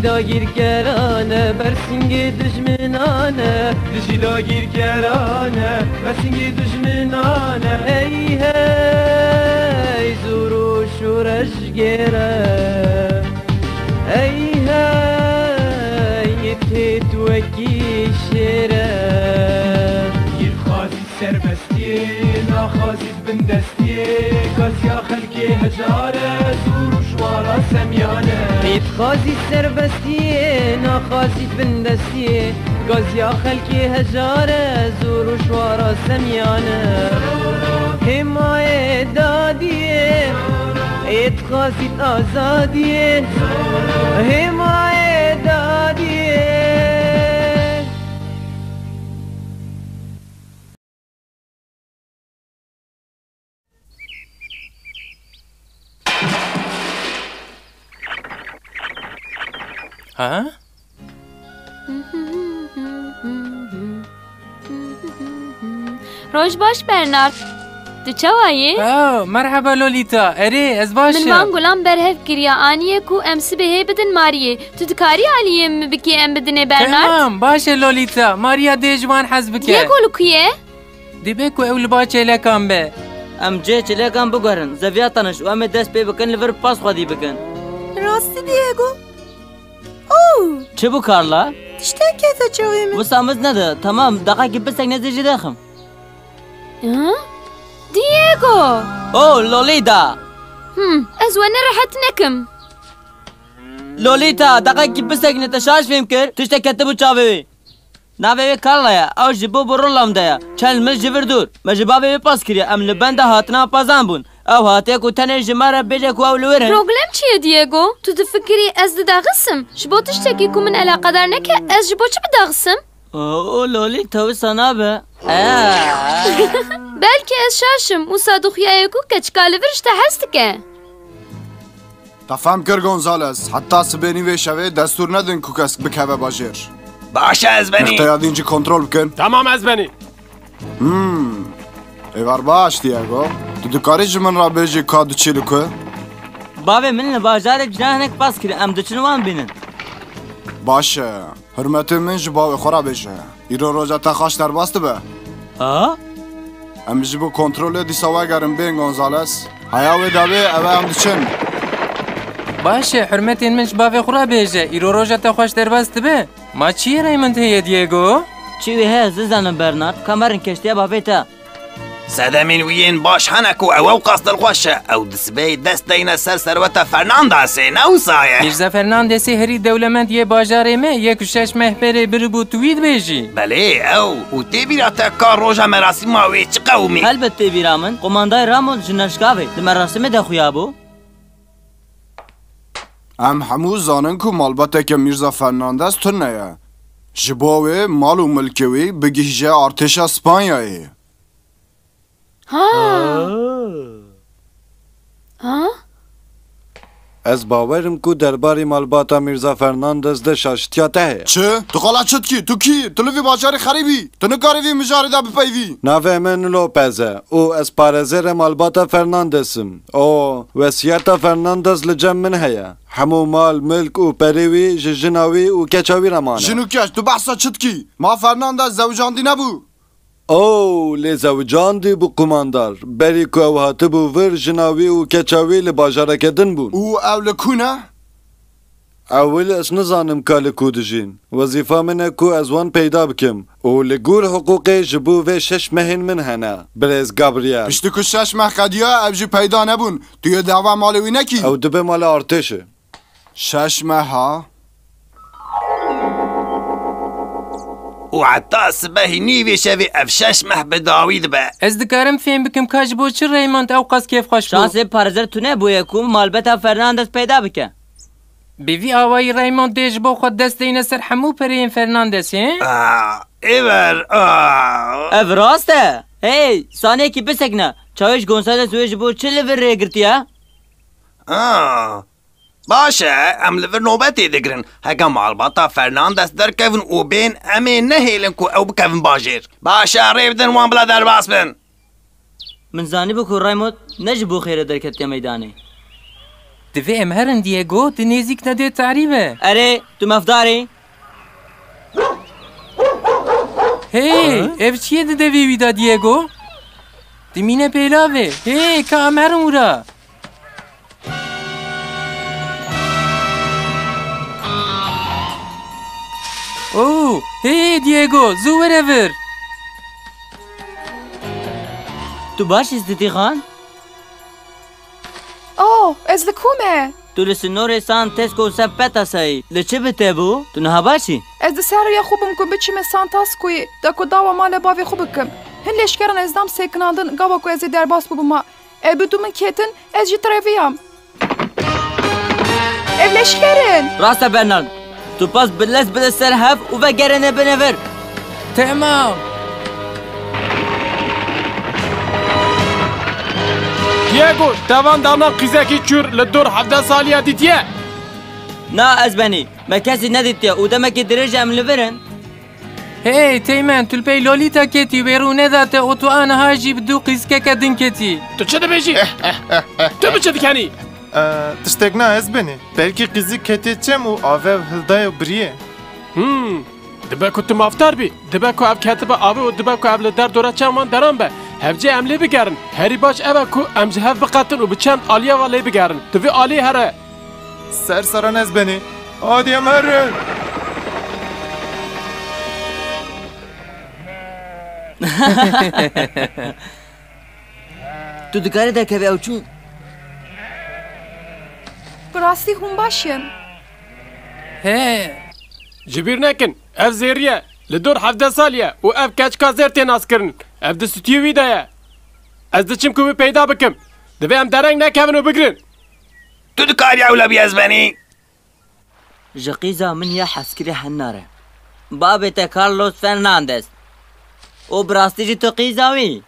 دجلا گیرگرانه برسنگ دجمنانه دجلا گیرگرانه برسنگ دجمنانه ای هی زور و شورش گیره ای هی تهت وکی شیره گیر خازی سربستیه ناخازی بندستیه گازیا خلقی هجاره زور و شوارا سمیانه گیر خازی سربستیه ناخازی بندستیه گازیا خلقی هجاره زور و شوارا سمیانه حمایه دادیه اتخاذت آزادیه حمایه دادیه ها؟ روش باش برنارد تو چوایی؟ مرحبا لولیتا اره از باشه من وان گلام برهف کریا آنیه کو امسی بهی بدن ماریه تو دکاری آلیه بکی ام بدنه برنارد؟ تمام باشه لولیتا ماریا دیجوان حزب که یه گلو کیه؟ دی بکو اول با چلکم به ام جه چلکم بگورن زویاتنش و ام دست پی بکن لور پاس خودی بکن راستی دیگو اوه چه بو کارلا؟ تشتن کتا چویمه و سامز نده تمام دقیقی بسک نزیجی داخم دیگو اوه لولیتا از وانه راحت نکم لولیتا دقیقی بسک نتشاش فهم کر تشتا کتبو چاوی ناوی کارلا یا او جبو برولام دایا چند مل جور دور مجبابی پاس کریا ام لبنده هاتنا پازان بون او هاته کو تنه جماره بیجه کو او لورن پروبلم چیه دیگو؟ تو تفکری از داغسم شبو تشتکی کو من علاقه دار نکه از جبو چه بداغسم؟ اوه لولیتا و سنابه بلکه از شاشم و صادوخیه کو کچکالی ورشته هست که تفهم کر گونزالز حتی سبینی و شوه دستور ندن کو کس بکوه باجر باشه از بنی اختیاد اینجی کنترل بکن تمام از بنی ایوار باش دیگو تو دکاری جمن را بیجی کادو چیلو که باوی من باجار جنهنک پاس کری ام دچنوان بینن باشه حرمت من جباوی خورا بیجه ایرو روژا تخاش در باسته به ام جبو کنترل دیساوه گرم بین گونزالز هیاوی داوی اوه ام دچن باشه حرمتین منش باوی خورا بیجه ایرو روژا تا خوش در بست به ما چیه ریمند هیه دیگو؟ چیوی هی زنم برنارد کامرن کشتیا باوی تا سەدەمین ویین باش هەنەکو ئەوە و قاس دڵخۆشە ئەو دەسبەی دەست دەینە سەر سەروەتە فەرنانداسێ نەوسایە میرزا فەرناندێسی هەری دەوڵەمەند یە باژارێ مە یەک و شەش مەهپەرێ بربوو توید بێژی بەلێ ئەو و تێبیراتە کار ڕۆژە مەراسی ماوێ چ قەومی هەلبەت تێبیرا من قۆماندای رامۆ ژنەشکاوێ لە مەراسیمە دەخویا بوو ام همو زانن کو مالباته که میرزا فرناندز تو نیه جباوی مال و ملکوی بگیجه ارتش اسپانیایی از باورم کو درباری مالباتا میرزا فرناندز ده شاشتیاته هه چه؟ تو خالا چت کی؟ تو کی؟ تو لوی باجاری خریبی؟ تو نکاری وی مجاری دا بپیوی؟ نوه من لوپزه او از پارزر مالباتا فرناندزم او وسیعتا فرناندز لجم من هیا همو مال ملک و پریوی جناوی و کچاوی رمانه جنو کش تو بحثا چت کی؟ ما فرناندز زوجاندی نبو او لی زوجاندی بو قماندار بری کو او هاته بو ور جناوی و کچاوی لباجاره کدن بون او لکونه؟ اول اس نزانم که لکو دجین وظیفه منه کو از وان پیدا بکم و لگور حقوقی جبو و 6 مهین من هنه بریز گابریل پشتی که 6 ماه قدیا ابجی پیدا نبون توی دعوه مالوی نکی او دبه مال ارتشه 6 ماه ها و حتا سبەهی نیوێ شەوێ ئەف 6 مەه بەداوی دبە ez dikarim fêm bikim ka ji bo çi Raymond ew qas kêf xweş bû şansê parêzer tune bûye ku malbeta Fernandes peyda bike bi vî awayî Raymond dê ji bo xwe dest deyne ser hemû pereyên Fernandesê ئێوەر ev rast e hey saniyekî bisekne çawiş Gonzales wê ji bo çi li vir rêgirtiye باشە ئەم لەڤەر نۆبەتێ دەگرن هەگە ماڵباتا فەرناندەس دەرکەون و بێن ئەمێ نەهێلن کو ئەو بکەون باژێر باشە ڕێ بدەن وان بڵا دەرباس بن من زانی بوو ku Raymond ne ji bo xêre derketiye meydanê Divê em herin Diego, tu nêzik nedê tarîbe. Erê, tu mefdarî? Hey, ev çiye di devê wî da Diego? Dimîne pêlavê. Hey, ka em herin wira. Oh, hey Diego, zû were vir. Tu baş istî xan? Ez li ku me? Tu li sinorê san Tesco se petasayî. Li çi bi te bû? Tu niha başî? Ez di seriya xwe bim ku biçîme Santaskoyê da ku dawa mala bavê xwe bikim. Hin leşkeran ez dam sekinandin gava ku ez ê derbas bibima. Ew bi tu min ketin ez jî treviyam. Ev leşkerin. Rast e Bernard. Tu pas bilez bide ser hev û vegerine binevir. Tamam. Diego, devan dana qîzekî çûr li dur 17 saliya dîtiye. Na ez benî. Me kesî nedîtiye û demekî dirêj em li virin. Hey, Teğmen, tulpey Lolita ketî wêrû nedate û tu aniha jî bi dû qîzkeke din ketî. Tu çi dibêjî? Tu bi çi dikenî? Tiştek na ez benê. Belkî qîzîk ketê çem û avev hildaya biriye. Dibe ku tu maftar bî. Dibe ku ev ketibe avê û dibe ku ev li derdora çaman deran be. Hevcê em lê bigerin. Herî baş ev e ku em ji hev biqetin û bi çend aliya ve lê bigerin. Tu vê alî here. Ser saran ez benê. Hadi em herin. Tu dikarî derkevî ew çû. Bi rastî hûn başin. He, Ji bîr nekin. Ev zêriye. Li dur 17 saliye û ev keçka zêr tê naskirin. Ev di stûyê wî de ye. Ez diçim ku wî peyda bikim. Divê em dereng nekevin û bigirin. Tu dikarî ew le biyezbenî? Ji qîza min ya heskirê henare. Babê te Carlos Fernandez. û bi rastî jî tu qîza wî.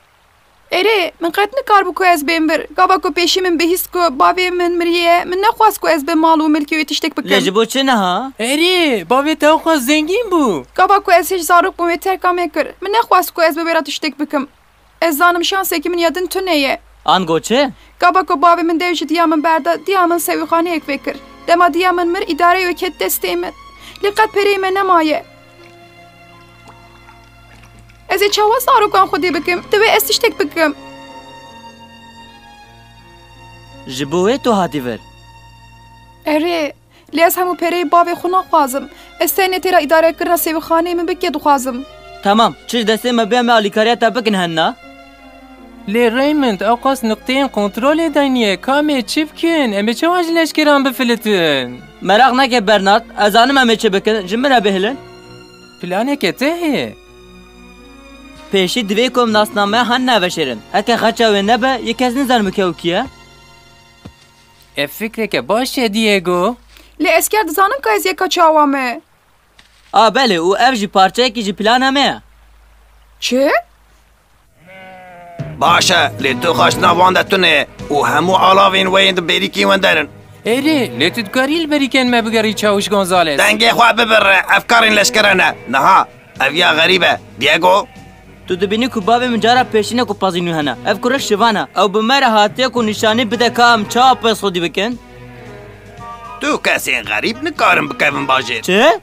Erê, min qet nikarbû ku ez bên bir. Gava ku pêşî min bihîst ku bavê min miriye, min nexwast ku ez bi mal û milkê wê tiştek Lê bikim. ji bo çi niha? herî, bavê te xwe zengîn bû. Gava ku ez hiç zarok bûm wê terka me kir. Min nexwast ku ez bi wê re tiştek bikim. Ez zanim şansekî min yadin tune ye. Ango çi? Gava ku bavê min dev ji diya min berda, diya min sewîxaneyek vekir. Dema diya min mir îdareyê wê ket destê min. Lê qet pereyê me nemaye. Ez ê çawa zarokan xwedê bikim, divê ez tiştek bikim. Ji bo wê tu hatî vir. Erê, lê ez hemû pereyê bavê xwe naxwazim. Ez tenê têra îdarekirina sewîxaneyê min bike dixwazim. Tamam, çi ji destê me bê me alîkariya te bikin henna? Lê Raymond, ew qas niqteyên kontrolê dayniye. Kamê çi bikin? Em ê çawa ji leşkeran bifilitin? Merak neke Bernard, ez zanim em ê çi bikin, ji min re bihîlin. Planeke te heye. Pêşî divê ku em nasnameya han neveşêrin. Heke xeça wê nebe, yê kes nizanim ke ew kî ye? Ev fikreke baş e Diego. Lê ez ker dizanim ka ez yeka çawa me. A belê û ev jî parçeyekî ji plana me ye. Çi? Baş e, lê tu xweştina wan de tune û hemû alavên wê yên di berîkî wan derin. Herî, lê tu dikarî li berîkên me bigerî Çawiş Gonzales. Dengê xwe bibire, ev karên leşkeran e. Niha, ev ya xerîb e. Diego? Tu dibînî ku bavê min cara pêşîne ku pazînû hene. Ev kurek şivan e. Ew bi me re hatiye ku nîşanî bide ka em çawa pes xwedî bikin? Tu kesên xerîb nikarin bikevin bajêr. Çi?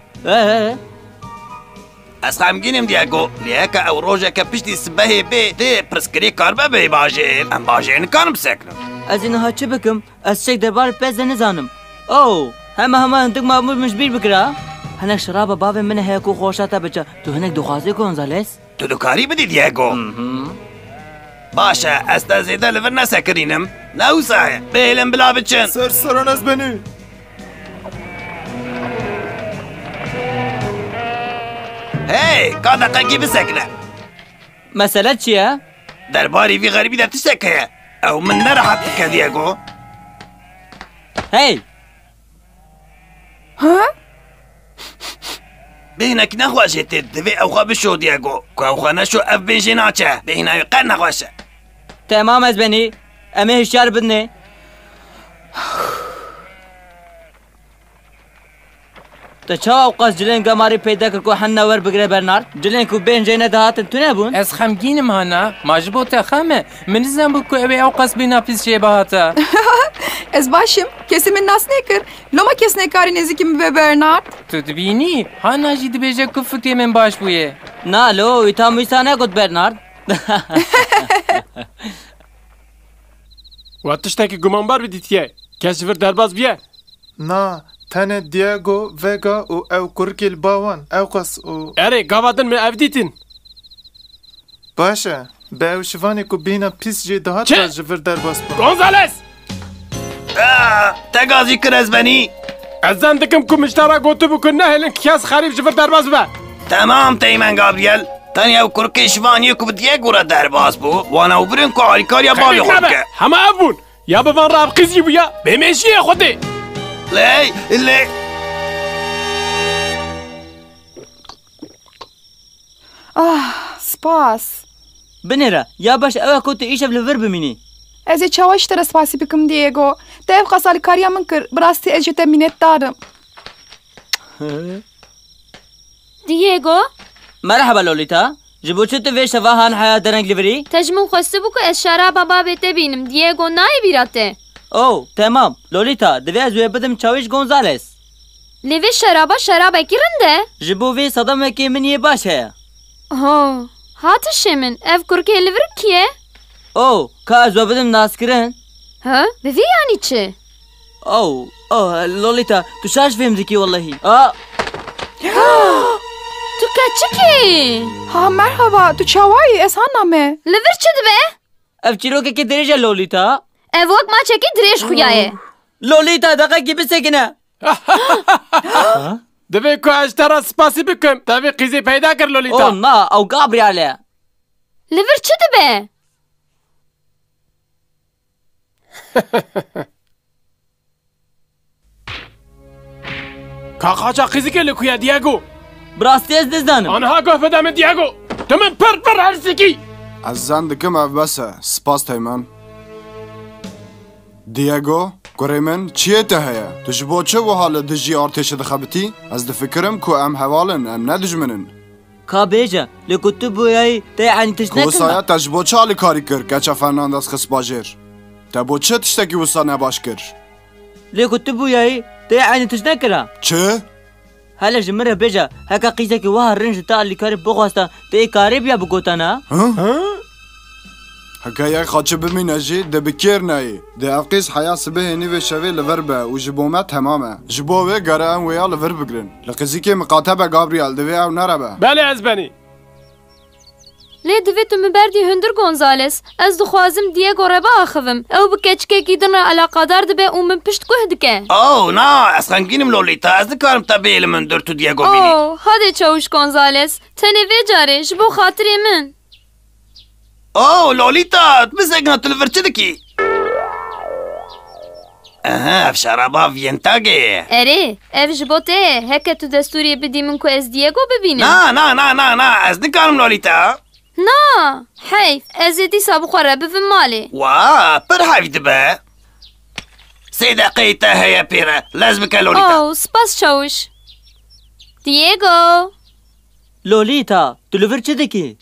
Ez xemgînim Diego. Lê heke ew rojeke piştî sibehê bê dê pirsgirî kar be bê bajêr. Em bajêr nikarin bisekinin. Ez ê niha çi bikim? Ez çek derbarê pez de nizanim. Heme hindik mamûl min ji bîr bikira? Hinek şiraba bavê min heye ku xweşa te biçe. Tu hinek dixwazî Gonzales? Tu dikarî bidî Diego? Baş e, ez te zêde li vir nesekirînim. Ne wisa ye? Bêhêlin bila biçin. Ser saran ez benê. Hey, ka deqekî bisekine. Mesele çi ye? Derbarê vî xerîbî de tiştek heye. Ew min nerahat dike Diego. Hey! Ha? Bêhnekî nexweş tê divê ew xwe bişo Diego. Ku ew xwe neşo ev bên jê naçe. Bêhna wê qet nexweş e. Temam ez benî. Em ê hişyar bidinê. تا چاو اوقات جلين قماري پیدا کر کو حنا ور بگره برنارد جلين کو بين جينا دهاتن تو نبون از خمگینم هانا ماجبو تا خمه من زن بو کو اوی اوقاس بینا پیس شیبه هاتا Ez başım. Kesimin nas nekir. Loma kes nekari nezikim be Bernard. تو دبینی هانا جی دبیجه که فکری من باش بویه نا لو ایتام ویسانه گوت برنارد و تشتکی گمانبار بدیتیه کسی ور درباز بیه نا تنه دیگو وگا و او کرکیل باوان او قص و اره گاوادن می افدیتین باشه به او شوانی کو بینا پیس جی دهات چه؟ باز جور در باز با گونزالس تقاضي كرزبني از زن دکم که مشترا گوتو بکن نه هلن کیاس خریب جفر درباز به تمام تيمن جابرييل تاني او كركي شفاني كو بديغو را درباز بو وانا وبرين كو عالكاريا بالي خودك همه ابون یا به من راب قیزی بویا بمیشیه خوده لي Spas. بنره یا باش او کو تو ایشب لور بمینی Ez ê çawaş te spasî bikim Diego. Te ev qesalîkariya min kir. Bi rastî ez ji te minnetdarim. دیگو مرحبا لوليتا جبو چه تو وی شواهان حیا درنگ لوری تجمون خواسته بو که از شرابا بابت ببینم دیگو نای بیراته او تمام لوليتا دوی از وی بدم چاویش گونزالس لیوی شرابا گیرنده جبو وی صدمه که منی باش هیا ها هاتشه من اف کرکی لیور کیه او که از وی بدم ناس کرن ها بوی یعنی چه او لوليتا تو شاش فهم ذکی والله تو کچکی Ha merhaba. Tu çawayî ez haname. لیور چه دبه اف چیروکه که دریجه لوليتا ev وقت ما چکی دریش خویایه لوليتا دقیقه کی بسکنه دوی که اشترا سپاسی بکم دوی قیزی پیدا کر او لولیتا نا او گابریاله لیور چه دبه کاقاچا قیزی که لکویا دیگو براستی از دزدانم آنها گفت بدم دیگو تو من پر هر سکی از زن دکم اف بسه سپاس تیمن دیگو گره من چیه ته هیا؟ تو جبو چه و حال دجی آرتش دخبتی؟ از دفکرم که ام حوالن ام ندجمنن کا بیجه لکتو بویایی تا یعنی تشنکن کوسایا تجبو چه حالی کاری کر گچه فرناندز خس باجر تبو چه تشتکی وسا نباش کر لکتو بویایی تا یعنی تشنکره چه؟ هلا جمره بیجه هکا قیزه که واه رنج تا علی کاری بخواسته تا ای کاری بیا بگوتا نه هکا یک خاچه بمینه جی ده بکر نایی ده افقیز حیا سبه هنی و شوی لور به و جبومه تمامه جبوه گره ام ویا لور بگرن لقیزی که مقاطبه گابریال دوی او نره بله از بنی لی دوی تو مبردی هندر گونزالس از دخوازم دیگو ربا آخوم او بکچکی گیدن علاقادار دبه او من پشت گوه دکه او نا اسخنگینم لوليتا از دکارم تبیل من در تو دیگو بینی او هاده چاوش گونزالس تنوی جاره جبو خاطری من او لوليتا بسقنا تلفر چدکی اها اف شرابا وینتاگه اره اف جبوته هکه تو دستوری بدی من که از دیگو ببینم نا از دکارم لوليتا نا حیف از دیسا بخوره بفهم مالی وا پر حیف دبه 3 دقیقه هیا پیره لازمك لوليتا او سپاس چاوش دیگو لوليتا تو لور چه دکی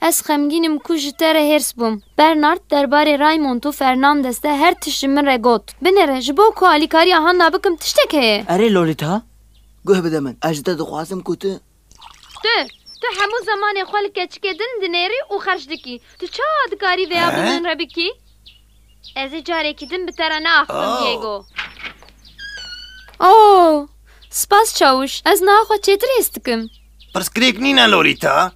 از خمگینم کو جتره هرس بوم برنارد درباره رایموند و فرناندز ده هر تشت من را گوت بنره جبو کو علیکاری هانا بکم تشتک هه اره لوليتا گوه بده من اجده دخوازم کتو تو همو زمان خوال کچکه دنیری و خرج دکی تو چه ادکاری ویا بمن را بکی؟ از جاره کی دن بترانه آخدم دیگو اوه سپاس چاوش از ناخوا چیتر استکم پرسکریک نینا لوليتا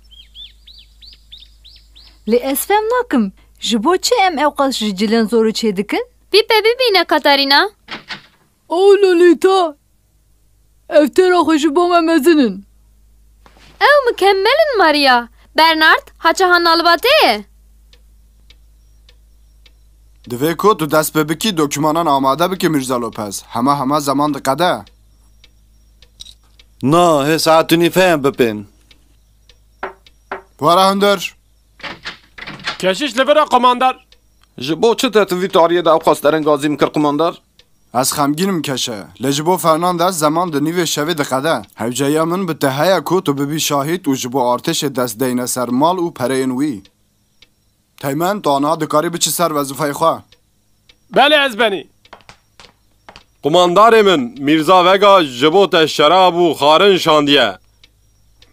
Li ez fem nakim. Ji bo çi em ewqas ji cilên zor û çê dikin? bibine Katarina O Lolita. Ev tera xwe ji bo me mezinin. ew mükemmelin Maria Bernard haça hanalbatê دوی کو تو دست ببکی دکمانان آماده بکی میرزا لوپز همه زمان دقده نا هی ساعتونی فهم بپین واره هندر کشیش لبرا قماندار جبو چه تتوی تاریه دا خواست درن گازی میکر قماندار؟ از خمگینم کشه لجبو فرناندز زمان دنیو شوی دقده هفجایا من به تهیا کو تو ببی شاهید و جبو آرتش دست دینه سر مال و پرین وی تیمن دانا دکاری بچی سر وظیفه خواه بله از بنی قماندار من میرزا وگا جبوت شراب و خارن شاندیه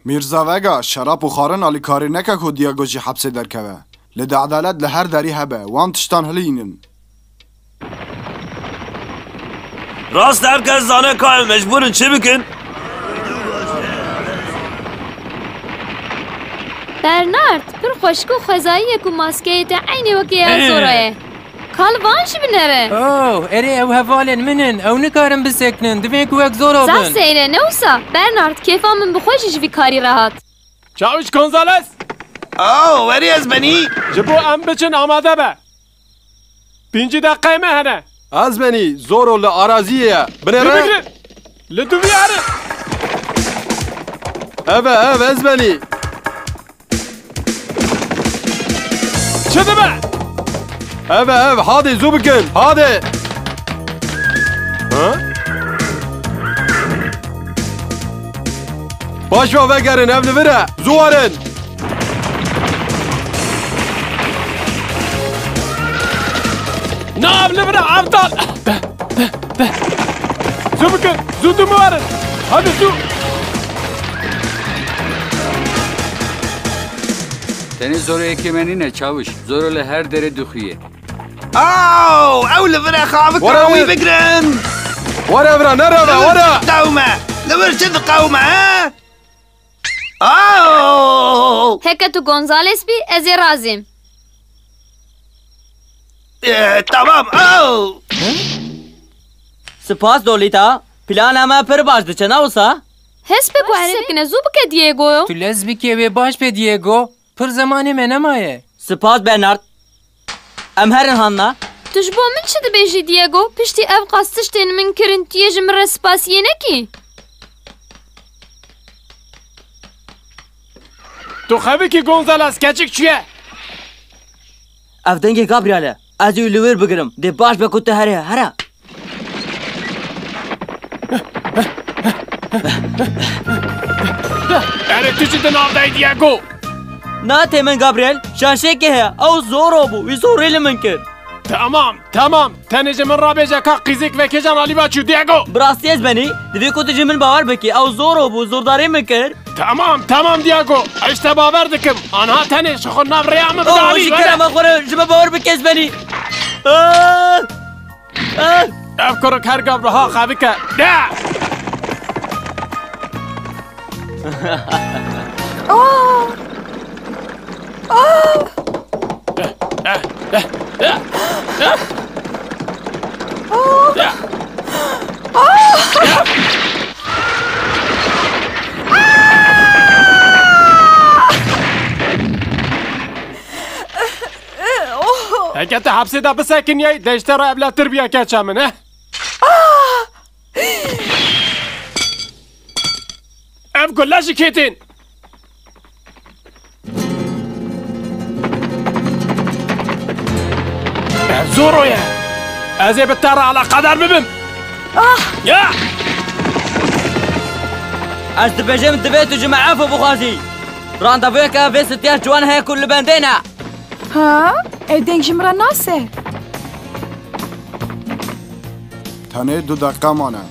میرزا وگا شراب و خارن آلی کاری نکه که دیاگو جی حبس درکوه لده عدالت لهر داری هبه وان تشتان هلینن راست هر کس زانه که مجبورن چی بکن؟ برنارد پر خوشکو خزاییه که ماسکه تا عینی وکی از زورایه کال وانش بنره اوه اره او هفالن منن او نکارم بسکنن دوین که وک زورو بن زف سیره نوسا برنارد کیفا من بخوشش وی کاری راحت چاوش گونزالس اوه وری از بنی جبو ام بچن آماده به 5 دقیقه مهنه از بنی زورو لعرازیه بنره لدویاره اوه از بنی چه دمه اوه هادي زو بكن هادي ها باشوا وگرن ابن بره زوارن نعم لبره ابطال زو بكن زو دموارن هادي زو تنی زورو یکی منینه چاوش زورو لهر دره دخویه او لبره خوابك راوي بقرن ورا برا نرى ورا قومة لبره شد قومة ها اوه هکه تو گونزالس بی از رازیم تمام اوه سپاس دولیتا پلان همه پر باش دچه نوسا حس بگو سکنه زو بکه دیگو تو لزبی که وی باش به دیگو پر زمانی منمایه سپاس برنارد ام هرن هانا تجبو من شده بیجی دیگو پشتی او قاستشتین من کرن تیج مره سپاسیه نکی تو خبی که گونزالس کچک چیه اف دنگی گابریاله از یو لور بگرم ده باش بکوته هره اره تو چی دناف دیگو نه تیمن گابریل شانشه که هیا او زورو بو وی زوریل من کرد تمام تنج من رابجه که قیزیک و کجان علی باچو دیگو براستی از بنی دوی کتو جمن باور بکی او زورو بو زورداری من کرد تمام دیگو اشتا باور دکم آنها تنش خود ناف ریام بدالی اوه شکرم اخوره جمع باور بکی از بنی افکر هر گابر ها خوابی که نه اگه تا حبسی دا بسکن یای دشتر را ابلا تربیه که چامنه اف گلاشی کتین زورويا ازي بترى على قدر ببم يا از دبجم دبيتو جماعة فو بخازي راندافويا كا في ستيار جوان هي كل بندينا ها دنگ جمرا ناسه تنه 2 دقیقه مانه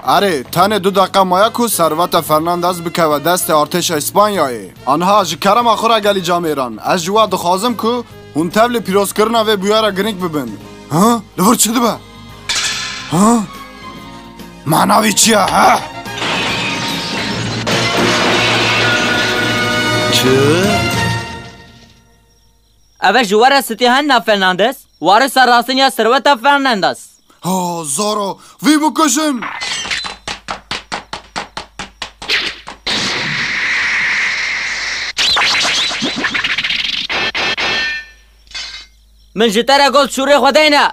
اره تنه 2 دقیقه مایا کو ثروت فرناندز بکه و دست ارتش اسپانیایی آنها از کرم اخورا گلی جامیران از جوا دخوازم کو اون تبل پیروز کرنا و بیارا گرینگ ببن ها لور چه دبه ها معناوی چیه ها چه اوه جوار ستیهن فرناندز وارث راستین یا ثروت فرناندز زارو وی بکشن من جتر گل شوری خودینا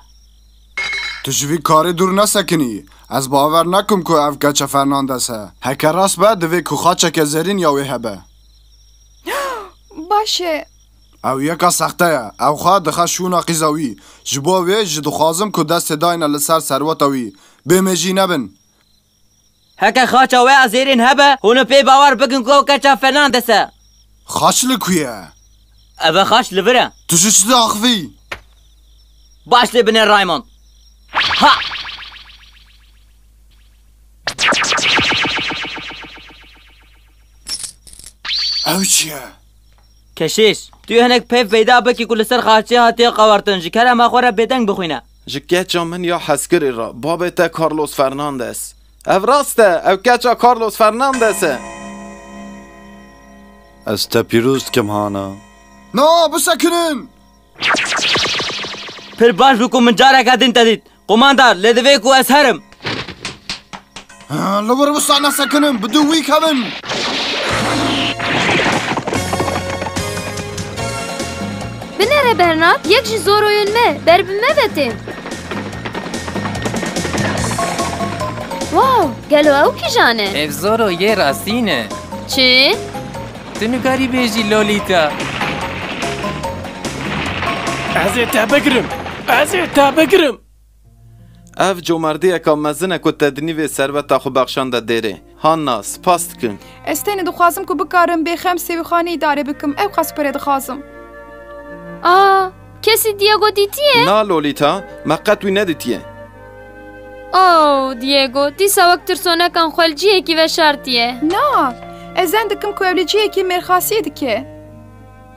تو جوی کاری دور نسکنی از باور نکم که اف گچه فرناندز هکر راست به دوی که خاچه که زرین یا وی هبه باشه او یکا سخته یا او خواه دخوا شونا قیزاوی جبا وی جدخوازم که دست داینه لسر سروتاوی بمیجی نبن هکا خاچا وی ازیرین هبه هونو پی باور بکن که کچا فرناندسه خاچ لکویه اوه خاچ لبره تو چه داخوی باش لبنه رایموند ها او چیه کشیش توی هنک پیف پیدا بکی کل سر خاچی هاتی قوارتن جکر اما خوره بدنگ بخوینه جکیچا من یا حسکری را بابتا کارلوس فرناندس او راسته او کچا کارلوس فرناندسه از تا پیروز کم هانا نا بسکنن پر باش بکن من جاره که دین تدید قماندار لدوی کو از هرم لبر بسعنا سکنن بدو وی کبن بنره برنات یک جی زورویون me بر بمه بتیم واو گلو او کی جانه اف زورو یه راستینه چی؟ تو نگاری بیجی لولیتا از تا بگرم اف جومردی اکا مزنه که تدنیوی سروتا خو بخشانده دیره هانا سپاست کن استینی دخوازم که بکارم بخم سیوی خانه اداره بکم او قصد پره دخوازم کسی دیگو دیتیه؟ نا لولیتا مقت وی ندیتیه دیگو دیسا وقت ترسونه کن خلجیه کی و شرطیه نا ازن دکم که اولیجیه کی مرخاصیه دکه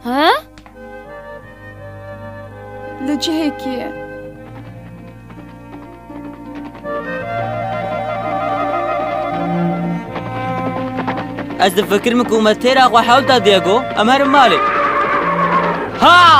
ها؟ لجیه کیه از فکر میکنم تیرا و حاول تا دیگو امر مالی ها